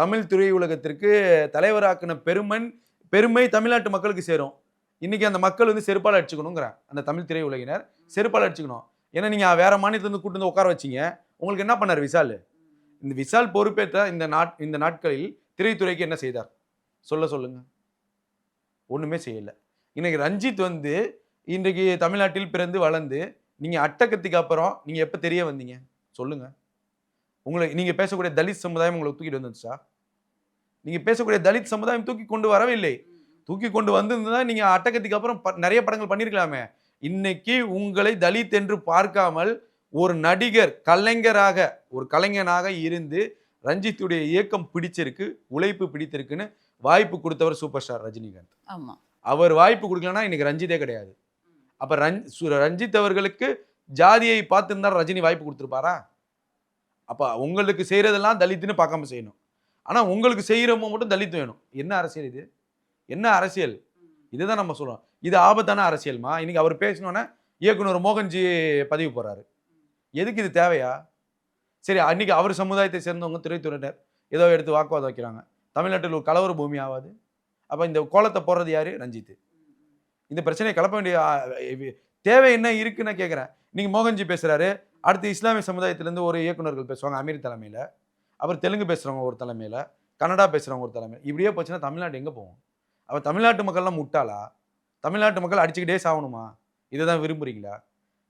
தமிழ் திரையுலகத்திற்கு தலைவராக்குன பெருமை தமிழ்நாட்டு மக்களுக்கு சேரும். இன்னைக்கு அந்த மக்கள் வந்து செருப்பால் அடிச்சுக்கணுங்கிறேன். அந்த தமிழ் திரையுலகினர் செருப்பால் அடிச்சுக்கணும். ஏன்னா நீங்க வேற மாநிலத்திலிருந்து கூட்டு வந்து உட்கார வச்சீங்க. உங்களுக்கு என்ன பண்ணார் விஷால்? இந்த விஷால் பொறுப்பேற்ற இந்த நாட்களில் திரைத்துறைக்கு என்ன செய்தார்? சொல்லுங்க. ஒண்ணுமே செய்யல. இன்னைக்கு ரஞ்சித் வந்து இன்றைக்கு தமிழ்நாட்டில் பிறந்து வளர்ந்து நீங்க அட்டகத்திக்கு அப்புறம் நீங்க எப்ப தெரிய வந்தீங்க? சொல்லுங்க. நீங்க பேசக்கூடிய தலித் சமுதாயம் உங்களுக்கு தூக்கிட்டு வந்துச்சா? நீங்க பேசக்கூடிய தலித் சமுதாயம் தூக்கி கொண்டு வரவில்லை. தூக்கி கொண்டு வந்திருந்தா நீங்க அட்டகத்திக்கு அப்புறம் நிறைய படங்கள் பண்ணிருக்கலாமே. இன்னைக்கு உங்களை தலித் என்று பார்க்காமல் ஒரு நடிகர் ஒரு கலைஞனாக இருந்து ரஞ்சித்துடைய இயக்கம் பிடிச்சிருக்கு, உழைப்பு பிடித்திருக்குன்னு வாய்ப்பு கொடுத்தவர் சூப்பர் ஸ்டார் ரஜினிகாந்த். ஆமா. அவர் வாய்ப்பு கொடுக்கலன்னா இன்னைக்கு ரஞ்சித்தே கிடையாது. அப்ப ரஞ்சித் அவர்களுக்கு ஜாதியை பார்த்திருந்தா ரஜினி வாய்ப்பு கொடுத்திருப்பாரா? அப்ப உங்களுக்கு செய்யறதெல்லாம் தலித்துன்னு பார்க்காம செய்யணும். ஆனா உங்களுக்கு செய்யறவங்க மட்டும் தலித் வேணும். என்ன அரசியல் இது? என்ன அரசியல்? இதுதான் நம்ம சொல்றோம். இது ஆபத்தான அரசியல்மா. இன்னைக்கு அவர் பேசணும்னா இயக்குனர் மோகன்ஜி பதிவு போறாரு. எதுக்கு இது தேவையா? சரி, அன்னைக்கு அவர் சமுதாயத்தை சேர்ந்தவங்க திரைத்துறையினர் ஏதோ எடுத்து வாக்குவாதம் வைக்கிறாங்க. தமிழ்நாட்டில் ஒரு கலவர பூமி ஆகாது. அப்ப இந்த கோலத்தை போடுறது யாரு? ரஞ்சித். இந்த பிரச்சனையை கலப்ப வேண்டிய தேவை என்ன இருக்குன்னு கேட்கிறேன். நீங்க மோகன்ஜி பேசுறாரு, அடுத்து இஸ்லாமிய சமுதாயத்திலிருந்து ஒரு இயக்குநர்கள் பேசுவாங்க அமீர் தலைமையில, அப்புறம் தெலுங்கு பேசுறவங்க ஒரு தலைமையில, கன்னடா பேசுறவங்க ஒரு தலைமையில. இப்படியே போச்சுன்னா தமிழ்நாடு எங்க போகும்? அப்ப தமிழ்நாட்டு மக்கள்லாம் முட்டாளா? தமிழ்நாட்டு மக்கள் அடிச்சுக்கிட்டே சாகணுமா? இதைதான் விரும்புறீங்களா?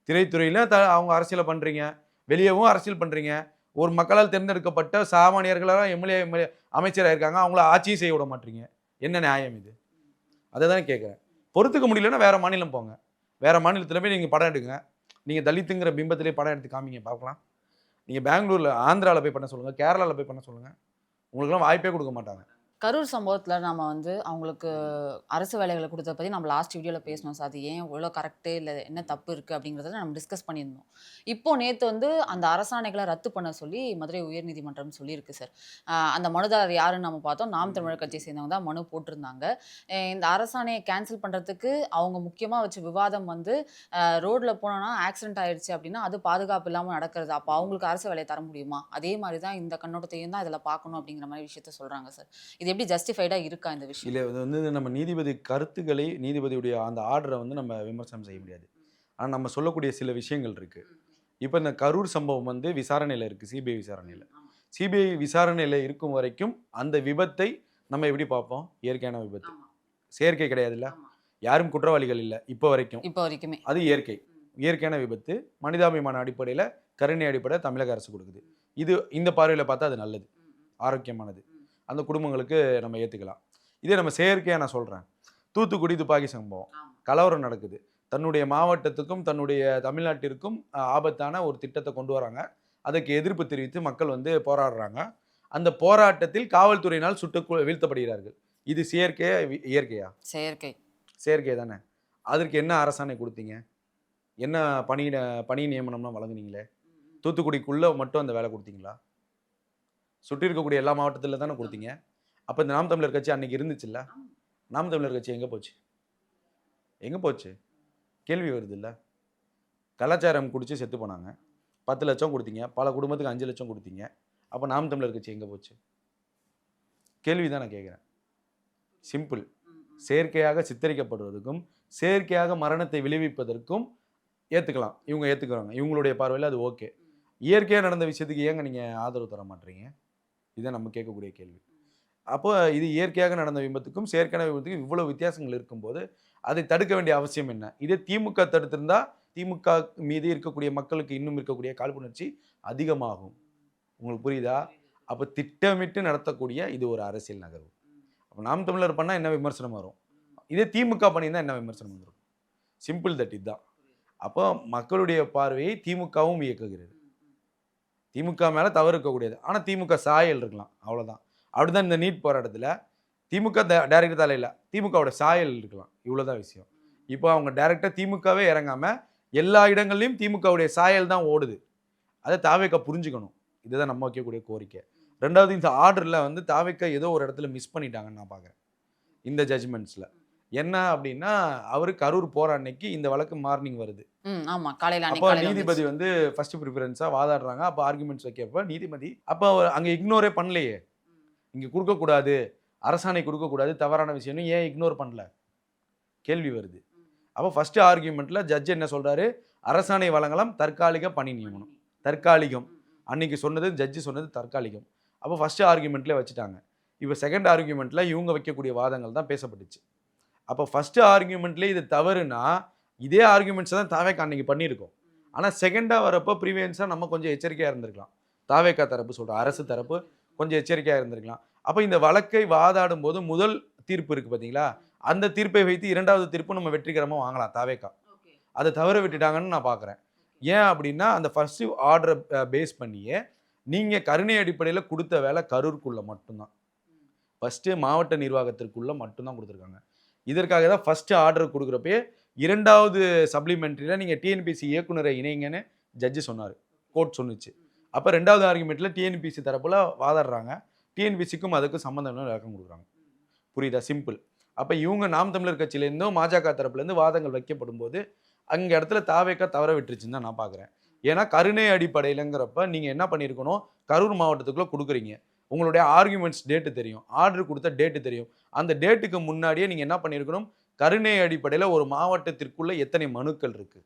திரைத்துறையில அவங்க அரசியலை பண்றீங்க, வெளியவும் அரசியல் பண்றீங்க. ஒரு மக்களால் தேர்ந்தெடுக்கப்பட்ட சாமானியர்களாக எம்எல்ஏ அமைச்சராக இருக்காங்க, அவங்கள ஆட்சியும் செய்ய விட மாட்டீங்க. என்ன நியாயம் இது? அதை தான் கேட்குறேன். பொறுத்துக்க முடியலன்னா வேற மாநிலம் போங்க. வேற மாநிலத்தில் போய் நீங்கள் படம் எடுங்க. நீங்கள் தலித்துங்கிற பிம்பத்திலே படம் எடுத்து காமிங்க பார்க்கலாம். நீங்கள் பெங்களூரில் ஆந்திராவில் போய் பண்ண சொல்லுங்கள், கேரளாவில் போய் பண்ண சொல்லுங்கள். உங்களுக்குலாம் வாய்ப்பே கொடுக்க மாட்டாங்க. கரூர் சம்பவத்துல நம்ம வந்து அவங்களுக்கு அரசு வேலைகளை கொடுத்தத பத்தி நம்ம லாஸ்ட் வீடியோல பேசணும் சார். அது ஏன் இவ்வளோ கரெக்டு இல்லை என்ன தப்பு இருக்கு அப்படிங்கிறத நம்ம டிஸ்கஸ் பண்ணியிருந்தோம். இப்போ நேற்று வந்து அந்த அரசாணைகளை ரத்து பண்ண சொல்லி மதுரை உயர்நீதிமன்றம் சொல்லியிருக்கு சார். அந்த மனுதாரர் யாருன்னு நம்ம பார்த்தோம், நாம் தமிழர் கட்சியை சேர்ந்தவங்க தான் மனு போட்டிருந்தாங்க. இந்த அரசாணையை கேன்சல் பண்ணுறதுக்கு அவங்க முக்கியமாக வச்ச விவாதம் வந்து ரோட்டில் போனோன்னா ஆக்சிடென்ட் ஆயிடுச்சு அப்படின்னா அது பாதுகாப்பு இல்லாமல் நடக்கிறது. அப்போ அவங்களுக்கு அரசு வேலையை தர முடியுமா? அதே மாதிரி தான் இந்த கண்ணோட்டத்தையும் தான் இதில் பார்க்கணும் அப்படிங்கிற மாதிரி விஷயத்த சொல்கிறாங்க சார். இது எப்படி ஜஸ்டிஃபைடா இருக்கா இந்த விஷயம்? இல்லை, இது வந்து நம்ம நீதிபதி கருத்துக்களை, நீதிபதியுடைய அந்த ஆர்டரை வந்து நம்ம விமர்சனம் செய்ய முடியாது. ஆனால் நம்ம சொல்லக்கூடிய சில விஷயங்கள் இருக்கு. இப்போ இந்த கரூர் சம்பவம் வந்து விசாரணையில் இருக்கு, சிபிஐ விசாரணையில். சிபிஐ விசாரணையில் இருக்கும் வரைக்கும் அந்த விபத்தை நம்ம எப்படி பார்ப்போம்? இயற்கையான விபத்து, செயற்கை கிடையாதுல்ல. யாரும் குற்றவாளிகள் இல்லை இப்போ வரைக்குமே. அது இயற்கையான விபத்து. மனிதாபிமான அடிப்படையில், கருணை அடிப்படையில் தமிழக அரசு கொடுக்குது. இந்த பார்வையில் பார்த்தா அது நல்லது, ஆரோக்கியமானது. அந்த குடும்பங்களுக்கு நம்ம ஏற்றுக்கலாம். இதே நம்ம செயற்கையாக நான் சொல்கிறேன், தூத்துக்குடி துப்பாக்கி சம்பவம், கலவரம் நடக்குது. தன்னுடைய மாவட்டத்துக்கும் தன்னுடைய தமிழ்நாட்டிற்கும் ஆபத்தான ஒரு திட்டத்தை கொண்டு வராங்க. அதுக்கு எதிர்ப்பு தெரிவித்து மக்கள் வந்து போராடுறாங்க. அந்த போராட்டத்தில் காவல்துறையினால் சுட்டு வீழ்த்தப்படுகிறார்கள். இது செயற்கையா இயற்கையா? செயற்கை தானே. அதற்கு என்ன அரசாணை கொடுத்தீங்க? என்ன பணி நியமனம்லாம் வழங்குனீங்களே? தூத்துக்குடிக்குள்ளே மட்டும் அந்த வேலை கொடுத்தீங்களா? சுற்றி இருக்கக்கூடிய எல்லா மாவட்டத்தில் தானே கொடுத்தீங்க. அப்போ இந்த நாம் தமிழர் கட்சி அன்னைக்கு இருந்துச்சுல்ல, நாம் தமிழர் கட்சி எங்கே போச்சு? கேள்வி வருது இல்லை. கலாச்சாரம் குடிச்சு செத்து போனாங்க, 10 லட்சம் கொடுத்தீங்க, பல குடும்பத்துக்கு 5 லட்சம் கொடுத்தீங்க. அப்போ நாம் தமிழர் கட்சி எங்கே போச்சு? கேள்வி தான் நான் கேட்குறேன். சிம்பிள். செயற்கையாக சித்தரிக்கப்படுவதற்கும் செயற்கையாக மரணத்தை விளைவிப்பதற்கும் ஏற்றுக்கலாம், இவங்க ஏற்றுக்கிறாங்க, இவங்களுடைய பார்வையில் அது ஓகே. இயற்கையாக நடந்த விஷயத்துக்கு ஏங்க நீங்கள் ஆதரவு தர மாட்டீங்க? இதுதான் நம்ம கேட்கக்கூடிய கேள்வி. அப்போ இது இயற்கையாக நடந்த விபத்துக்கும் செயற்கையான விபத்துக்கும் இவ்வளவு வித்தியாசங்கள் இருக்கும்போது அதை தடுக்க வேண்டிய அவசியம் என்ன? இதே திமுக தடுத்திருந்தா திமுக மீது இருக்கக்கூடிய மக்களுக்கு இன்னும் இருக்கக்கூடிய காழ்ப்புணர்ச்சி அதிகமாகும். உங்களுக்கு புரியுதா? அப்போ திட்டமிட்டு நடத்தக்கூடிய இது ஒரு அரசியல் நகர்வு. அப்போ நாம் தமிழர் பண்ணால் என்ன விமர்சனம் வரும்? இதே திமுக பண்ணியிருந்தால் என்ன விமர்சனம் வந்துடும்? சிம்பிள் தட் இதுதான். அப்போ மக்களுடைய பார்வையை திமுகவும் இயக்குகிறது. திமுக மேலே தவறு இருக்கக்கூடியது. ஆனால் திமுக சாயல் இருக்கலாம், அவ்வளோதான். அப்படிதான் இந்த நீட் போராட்டத்தில் திமுக டைரக்டர் தலையில் திமுகவோட சாயல் இருக்கலாம், இவ்வளோதான் விஷயம். இப்போ அவங்க டைரக்டாக திமுகவே இறங்காமல் எல்லா இடங்கள்லையும் திமுகவுடைய சாயல் தான் ஓடுது. அதை தாவேக்கா புரிஞ்சுக்கணும். இதுதான் நம்ம வைக்கக்கூடிய கோரிக்கை. ரெண்டாவது, இந்த ஆர்டரில் வந்து தாவேக்கா ஏதோ ஒரு இடத்துல மிஸ் பண்ணிட்டாங்கன்னு நான் பார்க்குறேன் இந்த ஜட்ஜ்மெண்ட்ஸில். என்ன அப்படின்னா, அவர் கரூர் போகிற அன்னைக்கு இந்த வழக்கு மார்னிங் வருது. ஆமா, காலையில் அப்போ நீதிபதி வந்து ஃபர்ஸ்ட் ப்ரிஃபரன்ஸாக வாதாடுறாங்க. அப்போ ஆர்குமெண்ட்ஸ் வைக்கிறப்ப நீதிபதி அப்போ அவர் அங்கே இக்னோரே பண்ணலையே. இங்கே கொடுக்கக்கூடாது, அரசாணை கொடுக்கக்கூடாது, தவறான விஷயம்னு ஏன் இக்னோர் பண்ணல கேள்வி வருது. அப்போ ஃபர்ஸ்ட் ஆர்குமெண்ட்டில் ஜட்ஜ் என்ன சொல்கிறாரு, அரசாணை வழங்கலாம், தற்காலிக பணி நியமனம். தற்காலிகம் அன்னைக்கு சொன்னது, ஜட்ஜு சொன்னது தற்காலிகம். அப்போ ஃபர்ஸ்ட் ஆர்குமெண்ட்லேயே வச்சுட்டாங்க. இப்போ செகண்ட் ஆர்குமெண்ட்டில் இவங்க வைக்கக்கூடிய வாதங்கள் தான் பேசப்பட்டுச்சு. அப்போ ஃபர்ஸ்ட் ஆர்குமெண்ட்லேயே இது தவறுனா இதே ஆர்குமெண்ட்ஸ் தான் தாவேக்கா அன்னைக்கு பண்ணியிருக்கோம். ஆனால் செகண்டாக வரப்போ ப்ரீவியன்ஸாக நம்ம கொஞ்சம் எச்சரிக்கையாக இருந்திருக்கலாம். தாவேக்கா தரப்பு சொல்கிற அரசு தரப்பு கொஞ்சம் எச்சரிக்கையாக இருந்திருக்கலாம். அப்போ இந்த வழக்கை வாதாடும் போது முதல் தீர்ப்பு இருக்குது பார்த்தீங்களா, அந்த தீர்ப்பை வைத்து இரண்டாவது தீர்ப்பு நம்ம வெற்றிகரமாக வாங்கலாம் தாவேக்கா. அதை தவற விட்டுட்டாங்கன்னு நான் பார்க்குறேன். ஏன் அப்படின்னா, அந்த ஃபர்ஸ்ட் ஆர்டரை பேஸ் பண்ணியே நீங்கள் கருணை அடிப்படையில் கொடுத்த வேலை கரூருக்குள்ளே மட்டும்தான், ஃபஸ்ட்டு மாவட்ட நிர்வாகத்திற்குள்ளே மட்டும்தான் கொடுத்துருக்காங்க. இதற்காக தான் ஃபஸ்ட்டு ஆர்டர் கொடுக்குறப்பே இரண்டாவது சப்ளிமெண்ட்ரியில் நீங்கள் டிஎன்பிசி இயக்குனரை இணைங்கன்னு ஜட்ஜு சொன்னார், கோர்ட் சொன்னிச்சு. அப்போ ரெண்டாவது ஆர்குமெண்ட்டில் டிஎன்பிசி தரப்பில் வாதாடுறாங்க, டிஎன்பிசிக்கும் அதுக்கும் சம்மந்தம் விளக்கம் கொடுக்குறாங்க. புரியுதா? சிம்பிள். அப்போ இவங்க நாம் தமிழர் கட்சியிலேருந்தும் மாஜக தரப்புலேருந்து வாதங்கள் வைக்கப்படும் போது அங்கே இடத்துல தாவேக்கா தவற விட்டுருச்சுன்னு தான் நான் பார்க்குறேன். ஏன்னா கருணை அடிப்படையிலங்கிறப்ப நீங்கள் என்ன பண்ணியிருக்கணும், கரூர் மாவட்டத்துக்குள்ளே கொடுக்குறீங்க, உங்களுடைய ஆர்குமெண்ட்ஸ் டேட்டு தெரியும், ஆர்டர் கொடுத்த டேட்டு தெரியும். அந்த டேட்டுக்கு முன்னாடியே நீங்கள் என்ன பண்ணியிருக்கணும், கருணை அடிப்படையில் ஒரு மாவட்டத்திற்குள்ளே எத்தனை மனுக்கள் இருக்குது.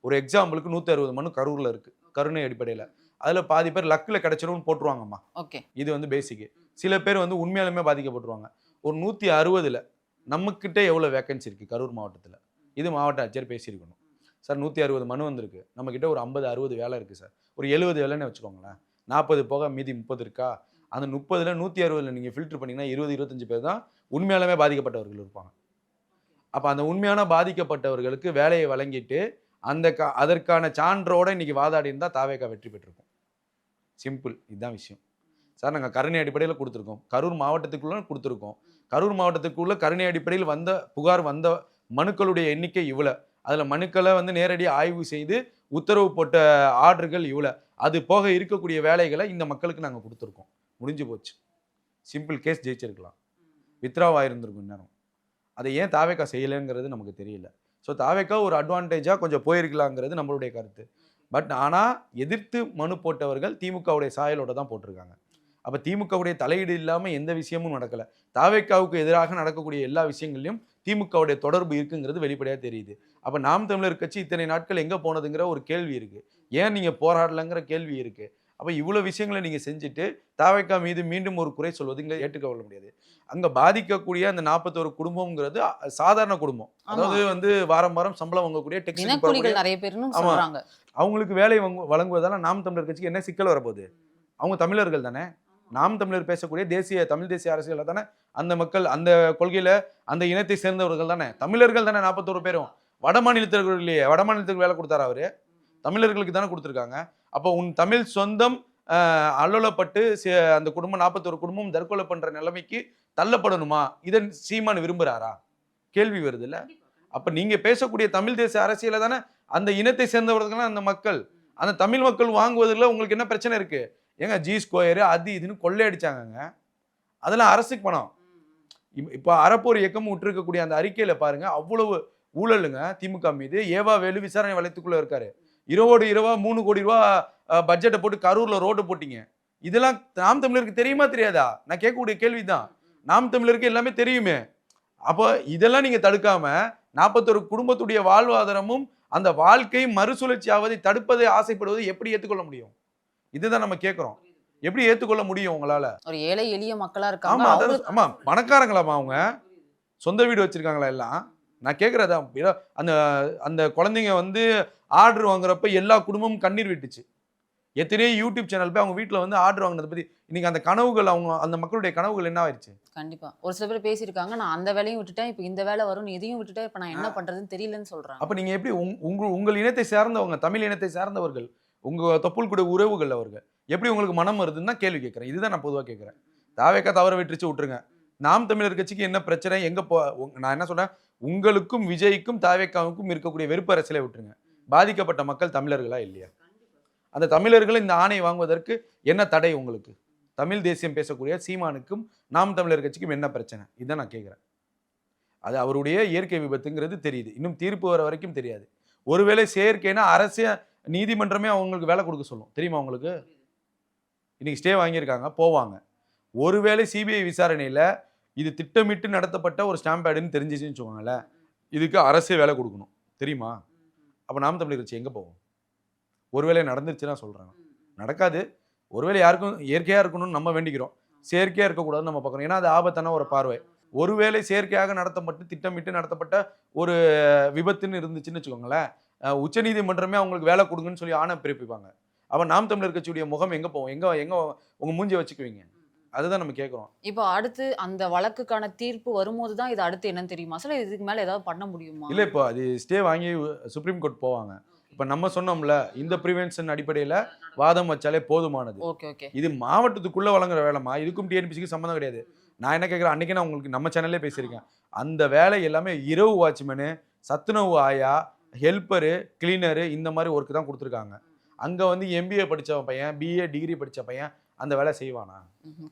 ஒரு எக்ஸாம்பிளுக்கு 160 மனு கரூரில் இருக்குது கருணை அடிப்படையில். அதில் பாதி பேர் லக்கில் கிடச்சிரும்னு போட்டுருவாங்கம்மா. ஓகே, இது வந்து பேசிக்கு. சில பேர் வந்து உண்மையாலுமே பாதிக்கப்பட்டுருவாங்க. ஒரு 160ல் நம்மக்கிட்ட எவ்வளோ வேக்கன்சி இருக்குது கரூர் மாவட்டத்தில், இது மாவட்ட ஆட்சியர் பேசியிருக்கணும். சார் 160 மனு வந்திருக்கு, நம்மக்கிட்ட ஒரு 50-60 வேலை இருக்குது சார், ஒரு 70 வேலைன்னு வச்சுக்கோங்களேன், 40 போக மீதி 30 இருக்கா, அந்த 30ல் 160ல் நீங்கள் ஃபில்டர் பண்ணிங்கன்னா 20-25 பேர் தான் உண்மையாலுமே பாதிக்கப்பட்டவர்கள் இருப்பாங்க. அப்போ அந்த உண்மையான பாதிக்கப்பட்டவர்களுக்கு வேலையை வழங்கிட்டு அதற்கான சான்றோடு இன்றைக்கி வாதாடி இருந்தால் தாவேக்கா வெற்றி பெற்றிருக்கும். சிம்பிள், இதுதான் விஷயம். சார் நாங்கள் கருணை அடிப்படையில் கொடுத்துருக்கோம், கரூர் மாவட்டத்துக்குள்ளே கொடுத்துருக்கோம், கரூர் மாவட்டத்துக்குள்ளே கருணை அடிப்படையில் வந்த புகார் வந்த மனுக்களுடைய எண்ணிக்கை இவ்வளோ, அதில் மனுக்களை வந்து நேரடியாக ஆய்வு செய்து உத்தரவு போட்ட ஆர்டர்கள் இவ்வளோ, அது போக இருக்கக்கூடிய வேலைகளை இந்த மக்களுக்கு நாங்கள் கொடுத்துருக்கோம், முடிஞ்சு போச்சு. சிம்பிள் கேஸ், ஜெயிச்சிருக்கலாம், வித்ராவாயிருந்திருக்கும் நேரம். அதை ஏன் தாவேக்கா செய்யலைங்கிறது நமக்கு தெரியல. ஸோ தாவேக்கா ஒரு அட்வான்டேஜாக கொஞ்சம் போயிருக்கலாங்கிறது நம்மளுடைய கருத்து. பட் ஆனால் எதிர்த்து மனு போட்டவர்கள் திமுகவுடைய சாயலோட தான் போட்டிருக்காங்க. அப்போ திமுகவுடைய தலையீடு இல்லாமல் எந்த விஷயமும் நடக்கலை. தாவேக்காவுக்கு எதிராக நடக்கக்கூடிய எல்லா விஷயங்கள்லையும் திமுகவுடைய தொடர்பு இருக்குங்கிறது வெளிப்படையாக தெரியுது. அப்போ நாம் தமிழர் கட்சி இத்தனை நாட்கள் எங்கே போனதுங்கிற ஒரு கேள்வி இருக்குது, ஏன் நீங்கள் போராடலைங்கிற கேள்வி இருக்குது. அப்போ இவ்வளோ விஷயங்களை நீங்கள் செஞ்சுட்டு தாவேக்கா மீது மீண்டும் ஒரு குறை சொல்வது இங்கே ஏற்றுக்கொள்ள முடியாது. அங்கே பாதிக்கக்கூடிய அந்த 41 குடும்பம்ங்கிறது சாதாரண குடும்பம், அதாவது வந்து வாரம் வாரம் சம்பளம் வாங்கக்கூடிய டெக்ஸிகள் நிறைய பேர் சொல்றாங்க. அவங்களுக்கு வேலை வழங்குவதால நாம் தமிழர் கட்சிக்கு என்ன சிக்கல் வரப்போகுது? அவங்க தமிழர்கள் தானே, நாம் தமிழர் பேசக்கூடிய தமிழ் தேசிய அரசியலில் தானே அந்த மக்கள், அந்த கொள்கையில் அந்த இனத்தை சேர்ந்தவர்கள் தானே, தமிழர்கள் தானே 41 பேரும். வட மாநிலத்திற்கு இல்லையே, வட மாநிலத்துக்கு வேலை கொடுத்தாரா அவரு? தமிழர்களுக்கு தானே கொடுத்துருக்காங்க. அப்போ உன் தமிழ் சொந்தம் அல்லோலப்பட்டு அந்த குடும்பம் 41 குடும்பம் தற்கொலை பண்ற நிலைமைக்கு தள்ளப்படணுமா? இதன் சீமான் விரும்புறாரா? கேள்வி வருது இல்ல. அப்ப நீங்க பேசக்கூடிய தமிழ் தேச அரசியல தானே அந்த இனத்தை சேர்ந்தவர்கள் அந்த மக்கள், அந்த தமிழ் மக்கள் வாங்குவதில் உங்களுக்கு என்ன பிரச்சனை இருக்கு? ஏங்க ஜி ஸ்கொயரு அது இதுன்னு கொள்ளையடிச்சாங்க, அதெல்லாம் அரசுக்கு பணம். இப்போ அறப்போர் இயக்கம் விட்டுருக்கக்கூடிய அந்த அறிக்கையில பாருங்க, அவ்வளவு ஊழலுங்க திமுக மீது. ஏவா வேலு விசாரணை வளையத்துக்குள்ள இருக்காரு, இரவோடு இரவா 3 கோடி ரூபா பட்ஜெட்டை போட்டு கரூர்ல ரோடு போட்டீங்க. இதெல்லாம் நாம் தமிழருக்கு தெரியுமா தெரியாதா? நான் கேட்கக்கூடிய கேள்விதான். நாம் தமிழருக்கு எல்லாமே தெரியுமே. அப்போ இதெல்லாம் நீங்க தடுக்காம 41 குடும்பத்துடைய வாழ்வாதாரமும் அந்த வாழ்க்கை மறுசுழற்சி ஆவதை தடுப்பதை ஆசைப்படுவதை எப்படி ஏற்றுக்கொள்ள முடியும்? இதுதான் நம்ம கேட்கிறோம். எப்படி ஏற்றுக்கொள்ள முடியும் உங்களால? ஒரு ஏழை எளிய மக்களா இருக்காங்க. ஆமா, பணக்காரங்களாமா அவங்க? சொந்த வீடு வச்சிருக்காங்களா எல்லாம்? நான் கேட்கறதா, அந்த அந்த குழந்தைங்க வந்து ஆர்டர் வாங்குறப்ப எல்லா குடும்பமும் கண்ணீர் விட்டுச்சு. எத்தனையோ யூடியூப் சேனல் போய் அவங்க வீட்டில் வந்து ஆர்டர் வாங்கினதை பற்றி இன்னைக்கு அந்த கனவுகள், அவங்க அந்த மக்களுடைய கனவுகள் என்ன ஆயிடுச்சு? கண்டிப்பா ஒரு சில பேர் பேசியிருக்காங்க, நான் அந்த வேலையும் விட்டுட்டேன், இப்போ இந்த வேலை வரும், இதையும் விட்டுட்டேன், இப்போ நான் என்ன பண்றதுன்னு தெரியலன்னு சொல்றாங்க. அப்போ நீங்க எப்படி உங்கள் இனத்தை சார்ந்தவங்க, தமிழ் இனத்தை சார்ந்தவர்கள் உங்கள் தொப்புள் கூட உறவுகள் அவர்கள் எப்படி உங்களுக்கு மனம் வருதுன்னு தான் கேள்வி கேட்குறேன். இதுதான் நான் பொதுவாக கேட்குறேன். தாவேக்கா தவற விட்டுருச்சு விட்டுருங்க. நாம் தமிழர் கட்சிக்கு என்ன பிரச்சனை, எங்கே நான் என்ன சொல்கிறேன், உங்களுக்கும் விஜய்க்கும் தாவேக்காவுக்கும் இருக்கக்கூடிய வெறுப்பு அரசியலை விட்டுருங்க. பாதிக்கப்பட்ட மக்கள் தமிழர்களா இல்லையா? அந்த தமிழர்கள் இந்த ஆணை வாங்குவதற்கு என்ன தடை உங்களுக்கு? தமிழ் தேசியம் பேசக்கூடிய சீமானுக்கும் நாம் தமிழர் கட்சிக்கும் என்ன பிரச்சனை? இதான் நான் கேட்குறேன். அது அவருடைய இயற்கை விபத்துங்கிறது தெரியுது. இன்னும் தீர்ப்பு வர வரைக்கும் தெரியாது. ஒருவேளை செயற்கைனா அரசியல் நீதிமன்றமே அவங்களுக்கு வேலை கொடுக்க சொல்லும். தெரியுமா உங்களுக்கு? இன்னைக்கு ஸ்டே வாங்கியிருக்காங்க, போவாங்க. ஒருவேளை சிபிஐ விசாரணையில் இது திட்டமிட்டு நடத்தப்பட்ட ஒரு ஸ்டாம்ப் பேடுன்னு தெரிஞ்சிச்சுன்னு வச்சுக்கோங்களேன், இதுக்கு அரசே வேலை கொடுக்கணும். தெரியுமா? அப்போ நாம் தமிழர் கட்சி எங்கே போவோம்? ஒருவேளை நடந்துருச்சுன்னா சொல்கிறாங்க, நடக்காது. ஒருவேளை யாருக்கும் இயற்கையாக இருக்கணும்னு நம்ம வேண்டிக்கிறோம், செயற்கையாக இருக்கக்கூடாதுன்னு நம்ம பார்க்குறோம். ஏன்னா அது ஆபத்தான ஒரு பார்வை. ஒருவேளை செயற்கையாக நடத்தப்பட்டு திட்டமிட்டு நடத்தப்பட்ட ஒரு விபத்துன்னு இருந்துச்சுன்னு வச்சுக்கோங்களேன், உச்சநீதிமன்றமே அவங்களுக்கு வேலை கொடுங்கன்னு சொல்லி ஆணை பிறப்பிப்பாங்க. அப்போ நாம் தமிழர் கட்சியுடைய முகம் எங்கே போவோம்? எங்கே உங்கள் மூஞ்சியை வச்சுக்குவீங்க? அதுதான் நம்ம கேட்குறோம். இப்போ அடுத்து அந்த வழக்குக்கான தீர்ப்பு வரும்போது தான் இது அடுத்து என்னன்னு தெரியுமா சார்? இதுக்கு மேலே ஏதாவது பண்ண முடியுமா? இல்லை, இப்போ அது ஸ்டே வாங்கி சுப்ரீம் கோர்ட் போவாங்க. இப்போ நம்ம சொன்னோம்ல, இந்த ப்ரிவென்ஷன் அடிப்படையில் வாதம் வச்சாலே போதுமானது. Okay okay. இது மாவட்டத்துக்குள்ளே வழங்குற வேலைமா, இதுக்கும் டிஎன்பிசிக்கு சம்மந்தம் கிடையாது. நான் என்ன கேட்குறேன், அன்றைக்கி நான் உங்களுக்கு நம்ம சேனல்லே பேசியிருக்கேன். அந்த வேலை எல்லாமே இரவு வாட்ச்மேனு, சத்துணவு ஆயா, ஹெல்ப்பரு, கிளீனரு, இந்த மாதிரி ஒர்க்கு தான் கொடுத்துருக்காங்க. அங்கே வந்து எம்பிஏ படித்த பையன், பிஏ டிகிரி படித்த பையன் அந்த வேலை செய்வானா?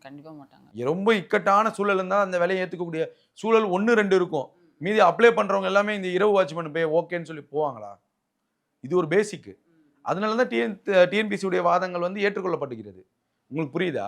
கண்டிப்பாக மாட்டாங்க. ரொம்ப இக்கட்டான சூழல் இருந்தால் அந்த வேலையை ஏற்றுக்கக்கூடிய சூழல் 1-2 இருக்கும். மீதி அப்ளை பண்ணுறவங்க எல்லாமே இந்த இரவு வாட்ச்மேன் போய் ஓகேன்னு சொல்லி போவாங்களா? இது ஒரு பேசிக்கு. அதனால தான் டிஎன்பிசியுடைய வாதங்கள் வந்து ஏற்றுக்கொள்ளப்பட்டுகிறது. உங்களுக்கு புரியுதா?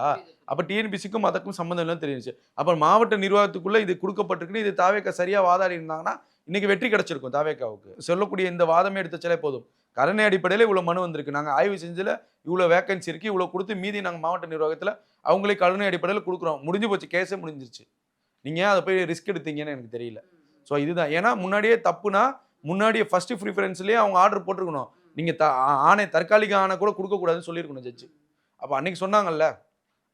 அப்போ டிஎன்பிசிக்கும் அதற்கும் சம்மந்தம் இல்லைன்னு தெரிஞ்சிச்சு. அப்போ மாவட்ட நிர்வாகத்துக்குள்ளே இது கொடுக்கப்பட்டிருக்குன்னு இது தாவேக்கா சரியாக வாதாடி இருந்தாங்கன்னா இன்னைக்கு வெற்றி கிடைச்சிருக்கும் தாவேக்காவுக்கு. சொல்லக்கூடிய இந்த வாதமே எடுத்துச்சாலே போதும். கருணை அடிப்படையில் இவ்வளோ மனு வந்திருக்கு, நாங்கள் ஆய்வு செஞ்சில் இவ்வளோ வேக்கன்சி இருக்குது, இவ்வளோ கொடுத்து மீதி நாங்கள் மாவட்ட நிர்வாகத்தில் அவங்களே கருணை அடிப்படையில் கொடுக்குறோம். முடிஞ்சு போச்சு, கேஸே முடிஞ்சிருச்சு. நீங்கள் அதை போய் ரிஸ்க் எடுத்தீங்கன்னு எனக்கு தெரியல. ஸோ இதுதான். ஏன்னா முன்னாடியே தப்புனா முன்னாடியே ஃபஸ்ட்டு ப்ரிஃபரன்ஸ்லேயே அவங்க ஆர்டர் போட்டிருக்கணும். நீங்கள் ஆணை தற்காலிக ஆணை கூட கொடுக்கக்கூடாதுன்னு சொல்லியிருக்கணும் ஜட்ஜு. அப்போ அன்னைக்கு சொன்னாங்கல்ல,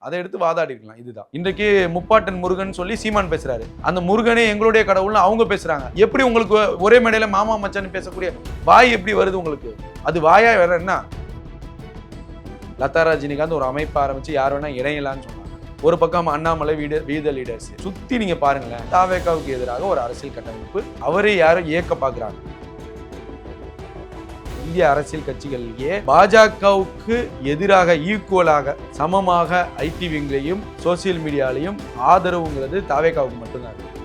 அதை எடுத்து வாதாடி இருக்கலாம். இதுதான் இன்றைக்கு முப்பாட்டன் முருகன் சொல்லி சீமான் பேசுறாரு. அந்த முருகனே எங்களுடைய கடவுள்னு அவங்க பேசுறாங்க. எப்படி உங்களுக்கு ஒரே மேடையில மாமா மச்சான்னு பேசக்கூடிய வாய் எப்படி வருது உங்களுக்கு? அது வாயா வேற என்ன? லதா ரஜினிகாந்த் ஒரு அமைப்பு ஆரம்பிச்சு யார் வேணா இணையலான்னு சொன்னாங்க. ஒரு பக்கம் அண்ணாமலை வீத லீடர்ஸ் சுத்தி நீங்க பாருங்களேன், தாவேக்காவுக்கு எதிராக ஒரு அரசியல் கட்டமைப்பு அவரே யாரும் இயக்க பாக்குறாங்க. இந்திய அரசியல் கட்சிகளிலேயே பாஜகவுக்கு எதிராக ஈக்குவலாக சமமாக ஐடி விங்லையும் சோசியல் மீடியாலையும் ஆதரவுங்கிறது தாவேக்காவுக்கு மட்டும்தான் இருக்கு.